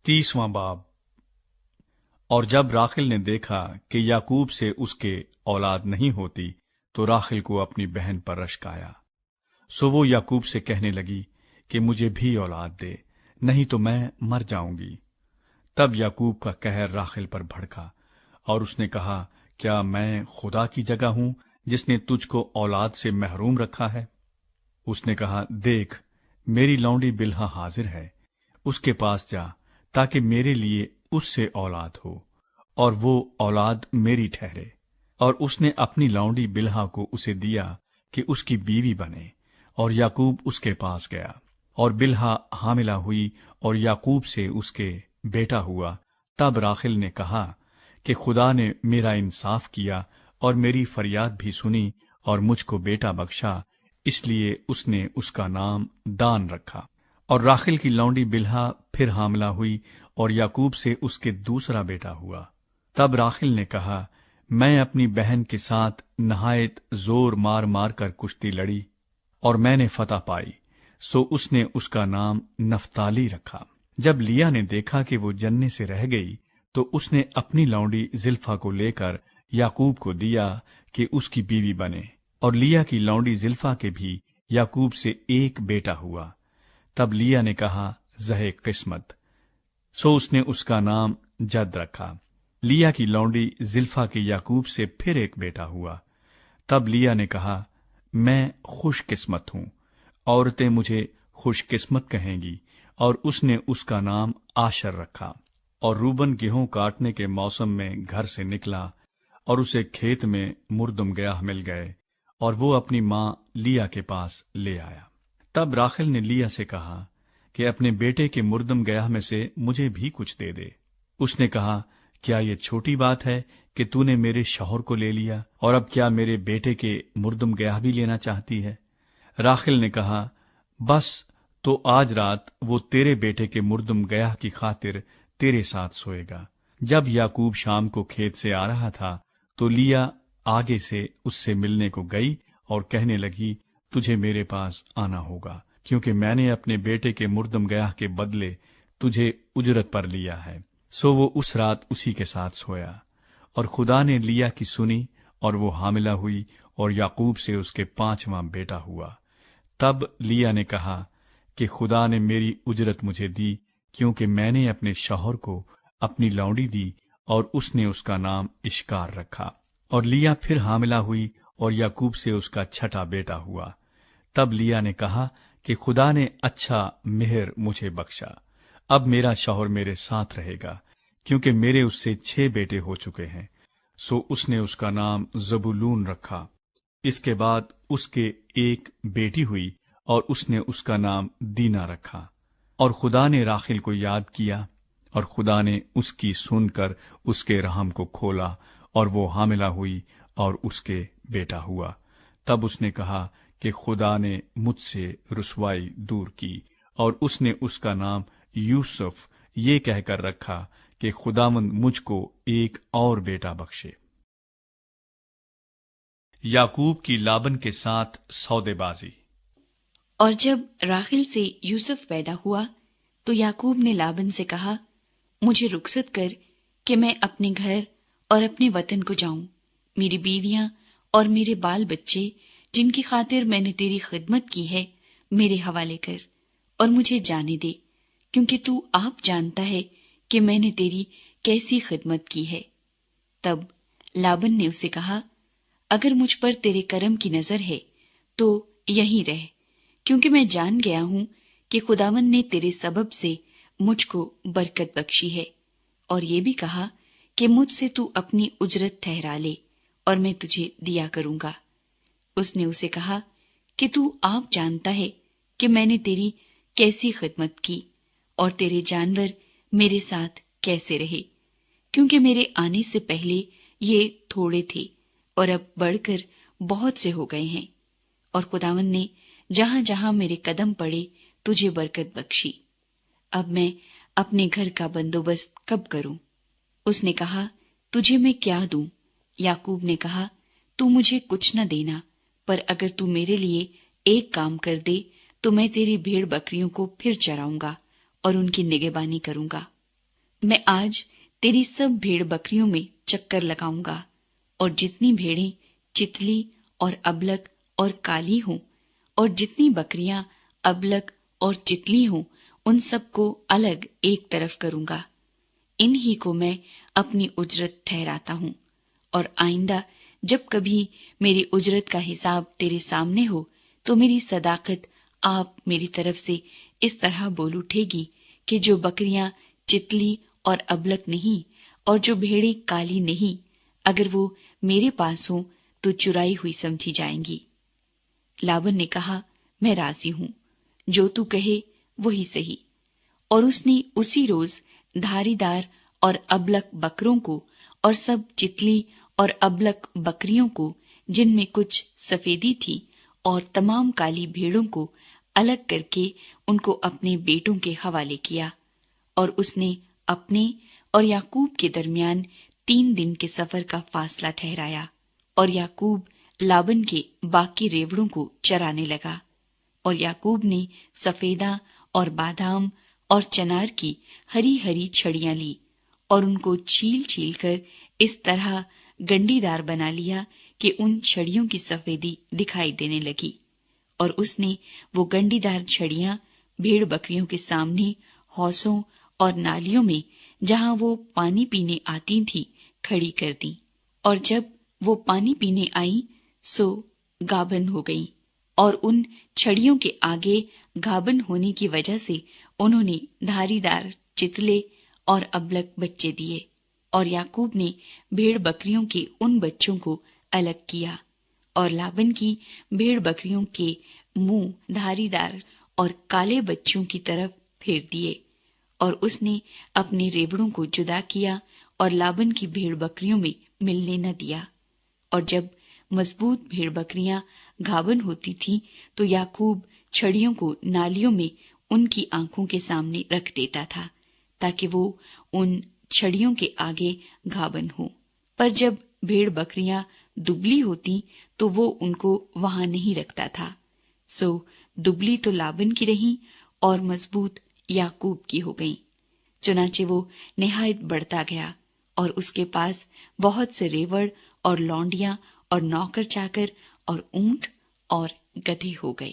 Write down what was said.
30واں باب۔ اور جب راخل نے دیکھا کہ یعقوب سے اس کے اولاد نہیں ہوتی تو راخل کو اپنی بہن پر رشک آیا، سو وہ یعقوب سے کہنے لگی کہ مجھے بھی اولاد دے، نہیں تو میں مر جاؤں گی۔ تب یعقوب کا قہر راخل پر بھڑکا اور اس نے کہا، کیا میں خدا کی جگہ ہوں جس نے تجھ کو اولاد سے محروم رکھا ہے؟ اس نے کہا، دیکھ میری لونڈی بلہا حاضر ہے، اس کے پاس جا تاکہ میرے لیے اس سے اولاد ہو اور وہ اولاد میری ٹھہرے۔ اور اس نے اپنی لونڈی بلہا کو اسے دیا کہ اس کی بیوی بنے، اور یعقوب اس کے پاس گیا، اور بلہا حاملہ ہوئی اور یعقوب سے اس کے بیٹا ہوا۔ تب راخل نے کہا کہ خدا نے میرا انصاف کیا اور میری فریاد بھی سنی اور مجھ کو بیٹا بخشا، اس لیے اس نے اس کا نام دان رکھا۔ اور راخل کی لونڈی بلہا پھر حاملہ ہوئی اور یعقوب سے اس کے دوسرا بیٹا ہوا۔ تب راخل نے کہا، میں اپنی بہن کے ساتھ نہایت زور مار مار کر کشتی لڑی اور میں نے فتح پائی، سو اس نے اس کا نام نفتالی رکھا۔ جب لیا نے دیکھا کہ وہ جننے سے رہ گئی تو اس نے اپنی لونڈی زلفا کو لے کر یعقوب کو دیا کہ اس کی بیوی بنے، اور لیا کی لونڈی زلفا کے بھی یعقوب سے ایک بیٹا ہوا۔ تب لیا نے کہا، زہ قسمت، سو اس نے اس کا نام جد رکھا۔ لیا کی لونڈی زلفا کے یعقوب سے پھر ایک بیٹا ہوا۔ تب لیا نے کہا، میں خوش قسمت ہوں، عورتیں مجھے خوش قسمت کہیں گی، اور اس نے اس کا نام آشر رکھا۔ اور روبن گیہوں کاٹنے کے موسم میں گھر سے نکلا اور اسے کھیت میں مردم گیاہ مل گئے، اور وہ اپنی ماں لیا کے پاس لے آیا۔ تب راخل نے لیا سے کہا کہ اپنے بیٹے کے مردم گیاہ میں سے مجھے بھی کچھ دے دے۔ اس نے کہا، کیا یہ چھوٹی بات ہے کہ تو نے میرے شوہر کو لے لیا، اور اب کیا میرے بیٹے کے مردم گیاہ بھی لینا چاہتی ہے؟ راخل نے کہا، بس تو آج رات وہ تیرے بیٹے کے مردم گیاہ کی خاطر تیرے ساتھ سوئے گا۔ جب یعقوب شام کو کھیت سے آ رہا تھا تو لیا آگے سے اس سے ملنے کو گئی اور کہنے لگی، تجھے میرے پاس آنا ہوگا، کیونکہ میں نے اپنے بیٹے کے مردم گیاہ کے بدلے تجھے اجرت پر لیا ہے۔ سو وہ اس رات اسی کے ساتھ سویا، اور خدا نے لیا کی سنی اور وہ حاملہ ہوئی اور یعقوب سے اس کے 5واں بیٹا ہوا۔ تب لیا نے کہا کہ خدا نے میری اجرت مجھے دی، کیونکہ میں نے اپنے شوہر کو اپنی لونڈی دی، اور اس نے اس کا نام اشکار رکھا۔ اور لیا پھر حاملہ ہوئی اور یعقوب سے اس کا 6واں بیٹا ہوا۔ تب لیا نے کہا کہ خدا نے اچھا مہر مجھے بخشا، اب میرا شوہر میرے ساتھ رہے گا، کیونکہ میرے اس سے 6 بیٹے ہو چکے ہیں۔ سو اس نے اس کا نام زبولون رکھا۔ اس کے بعد اس کے ایک بیٹی ہوئی اور اس نے اس کا نام دینا رکھا۔ اور خدا نے راخل کو یاد کیا، اور خدا نے اس کی سن کر اس کے رحم کو کھولا، اور وہ حاملہ ہوئی اور اس کے بیٹا ہوا۔ تب اس نے کہا کہ خدا نے مجھ سے رسوائی دور کی، اور اس نے اس کا نام یوسف یہ کہہ کر رکھا کہ خداوند مجھ کو ایک اور بیٹا بخشے۔ یعقوب کی لابن کے ساتھ سودے بازی۔ اور جب راخل سے یوسف پیدا ہوا تو یعقوب نے لابن سے کہا، مجھے رخصت کر کہ میں اپنے گھر اور اپنے وطن کو جاؤں، میری بیویاں اور میرے بال بچے جن کی خاطر میں نے تیری خدمت کی ہے میرے حوالے کر، اور مجھے جانے دے، کیونکہ تو آپ جانتا ہے کہ میں نے تیری کیسی خدمت کی ہے۔ تب لابن نے اسے کہا، اگر مجھ پر تیرے کرم کی نظر ہے تو یہیں رہ، کیونکہ میں جان گیا ہوں کہ خداوند نے تیرے سبب سے مجھ کو برکت بخشی ہے، اور یہ بھی کہا کہ مجھ سے تو اپنی اجرت ٹھہرا لے اور میں تجھے دیا کروں گا۔ اس نے اسے کہا کہ تو آپ جانتا ہے کہ میں نے تیری کیسی خدمت کی اور تیرے جانور میرے ساتھ کیسے رہے، کیونکہ میرے آنے سے پہلے یہ تھوڑے تھے اور اب بڑھ کر بہت سے ہو گئے ہیں، اور خداوند نے جہاں جہاں میرے قدم پڑے تجھے برکت بخشی۔ اب میں اپنے گھر کا بندوبست کب کروں؟ اس نے کہا، تجھے میں کیا دوں؟ یعقوب نے کہا، تو مجھے کچھ نہ دینا، پر اگر تو میرے لیے ایک کام کر دے تو میں تیری بھیڑ بکریوں کو پھر چراؤں گا اور ان کی نگہبانی کروں گا۔ میں آج تیری سب بھیڑ بکریوں میں چکر لگاؤں گا، اور جتنی بھیڑیں چتلی اور ابلک اور کالی ہوں، اور جتنی بکریاں ابلک اور چتلی ہوں، ان سب کو الگ ایک طرف کروں گا۔ انہی کو میں اپنی اجرت ٹھہراتا ہوں، اور آئندہ جب کبھی میری اجرت کا حساب تیرے سامنے ہو تو میری صداقت آپ میری طرف سے اس طرح بول اٹھے گی کہ جو بکریاں چتلی اور ابلک نہیں اور جو بھیڑیں کالی نہیں، اگر وہ میرے پاس ہوں تو چرائی ہوئی سمجھی جائیں گی۔ لابن نے کہا، میں راضی ہوں، جو تو کہے وہی صحیح۔ اور اس نے اسی روز دھاری دار اور ابلک بکروں کو اور سب چتلی اور ابلک بکریوں کو، جن میں کچھ سفیدی تھی، اور تمام کالی بھیڑوں کو الگ کر کے ان کو اپنے بیٹوں کے حوالے کیا۔ اور اس نے اپنے اور یعقوب کے درمیان 3 دن کے سفر کا فاصلہ ٹھہرایا، اور یعقوب لابن کے باقی ریوڑوں کو چرانے لگا۔ اور یعقوب نے سفیدہ اور بادام اور چنار کی ہری ہری چھڑیاں لی، اور ان کو چھیل چھیل کر اس طرح گنڈی دار بنا لیا کہ ان چھڑیوں کی سفیدی دکھائی دینے لگی۔ اور اس نے وہ گنڈی دار چھڑیاں بھیڑ بکریوں کے سامنے حوضوں اور نالیوں میں، جہاں وہ پانی پینے آتی تھی، کھڑی کر دی۔ اور جب وہ پانی پینے آئیں سو گابن ہو گئیں، اور ان چھڑیوں کے آگے گابن ہونے کی وجہ سے انہوں نے دھاری دار چتلے اور ابلک بچے دیے۔ اور یعقوب نے بھیڑ بکریوں کے ان بچوں کو الگ کیا، اور لابن کی بھیڑ بکریوں کے منہ دھاری دار اور کالے بچوں کی طرف پھیر دیے، اور اس نے اپنے ریوڑوں کو جدا کیا اور لابن کی بھیڑ بکریوں میں ملنے نہ دیا۔ اور جب مضبوط بھیڑ بکریاں گھابن ہوتی تھیں تو یعقوب چھڑیوں کو نالیوں میں ان کی آنکھوں کے سامنے رکھ دیتا تھا، تاکہ وہ ان چھڑیوں کے آگے گھابن ہوں۔ پر جب بھیڑ بکریاں دبلی ہوتی تو وہ ان کو وہاں نہیں رکھتا تھا، سو دبلی تو لابن کی رہیں اور مضبوط یعقوب کی ہو گئیں۔ چنانچہ وہ نہایت بڑھتا گیا، اور اس کے پاس بہت سے ریوڑ اور لونڈیاں اور نوکر چاکر اور اونٹ اور گدھے ہو گئے۔